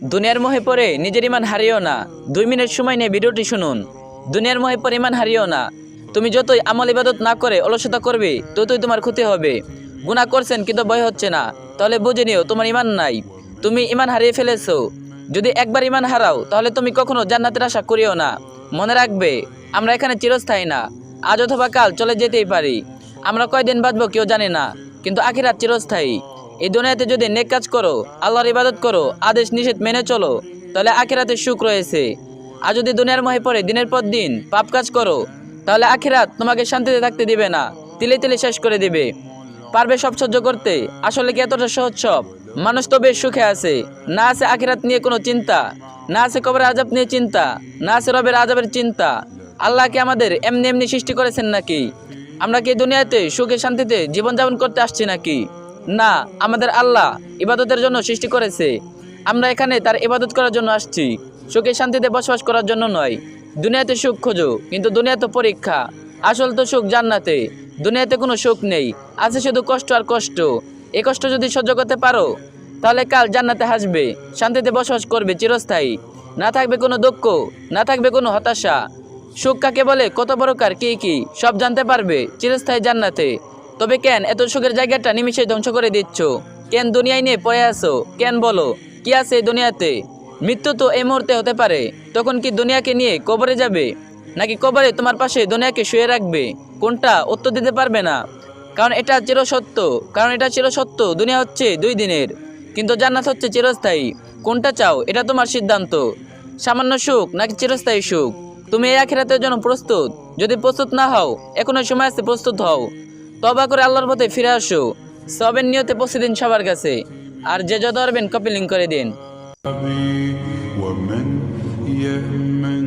দুনিয়ার মোহে পড়ে নিজের ইমান হারিও না। 2 মিনিট সময় নিয়ে ভিডিওটি শুনুন। দুনিয়ার মোহে পড়ে ইমান হারিও না। তুমি যতই আমল ইবাদত না করে অলসতা করবে, ততই তোমার ক্ষতি হবে। গুনাহ করছেন কিন্তু ভয় হচ্ছে না, তাহলে বুঝে নিও তোমার ইমান নাই, তুমি ইমান হারিয়ে ফেলেছো। যদি একবার ইমান হারাও, তাহলে তুমি কখনো জান্নাতের আশা করিও না। মনে রাখবে, আমরা এখানে চিরস্থায়ী না, আজ অথবা কাল চলে যেতেই পারি। আমরা কয়দিন বাঁচবো কেউ জানে না, কিন্তু আখিরাত চিরস্থায়ী। এই দুনিয়াতে যদি নেক কাজ করো, আল্লাহর ইবাদত করো, আদেশ নিষেধ মেনে চলো, তাহলে আখিরাতে সুখ রয়েছে। আর যদি দুনিয়ার মোহে পড়ে দিনের পর দিন পাপ কাজ করো, তাহলে আখিরাত তোমাকে শান্তিতে থাকতে দিবে না, তিলে তিলে শেষ করে দিবে। পারবে সব সহ্য করতে? আসলে কি এতটা সহজ সব? মানুষ তো বেশ সুখে আছে, না আছে আখিরাত নিয়ে কোনো চিন্তা, না আছে কবরের আযাব নিয়ে চিন্তা, না আছে রবের আযাবের চিন্তা। আল্লাহ কি আমাদের এমনি এমনি সৃষ্টি করেছেন নাকি? আমরা কি দুনিয়াতে সুখে শান্তিতে জীবনযাপন করতে আসছি নাকি? না, আমাদের আল্লাহ ইবাদতের জন্য সৃষ্টি করেছে। আমরা এখানে তার ইবাদত করার জন্য আসছি, সুখে শান্তিতে বসবাস করার জন্য নয়। দুনিয়াতে সুখ খোঁজো, কিন্তু দুনিয়া তো পরীক্ষা। আসল তো সুখ জান্নাতে। দুনিয়াতে কোনো সুখ নেই, আছে শুধু কষ্ট আর কষ্ট। এই কষ্ট যদি সহ্য করতে পারো, তাহলে কাল জান্নাতে হাসবে, শান্তিতে বসবাস করবে চিরস্থায়ী। না থাকবে কোনো দুঃখ, না থাকবে কোনো হতাশা। সুখ কাকে বলে, কত প্রকার, কি কি সব জানতে পারবে চিরস্থায়ী জান্নাতে। তবে কেন এত সুখের জায়গাটা নিমিষে ধ্বংস করে দিচ্ছ? কেন দুনিয়ায় নিয়ে পড়ে আছো? কেন বলো, কি আছে এই দুনিয়াতে? মৃত্যু তো এই মুহূর্তে হতে পারে, তখন কি দুনিয়াকে নিয়ে কবরে যাবে, নাকি কবরে তোমার পাশে দুনিয়াকে শুয়ে রাখবে? কোনটা উত্তর দিতে পারবে না, কারণ এটা চিরসত্য। দুনিয়া হচ্ছে 2 দিনের, কিন্তু জান্নাত হচ্ছে চিরস্থায়ী। কোনটা চাও, এটা তোমার সিদ্ধান্ত। সামান্য সুখ নাকি চিরস্থায়ী সুখ? তুমি এই আখিরাতের জন্য প্রস্তুত? যদি প্রস্তুত না হও, এখনো সময় আছে, প্রস্তুত হও। তওবা করে আল্লাহর পথে ফিরে আসো। সবের নিয়তে পৌঁছে দিন সবার কাছে। আর যে যত পারবেন কপি লিঙ্ক করে দিন। ومن يهمل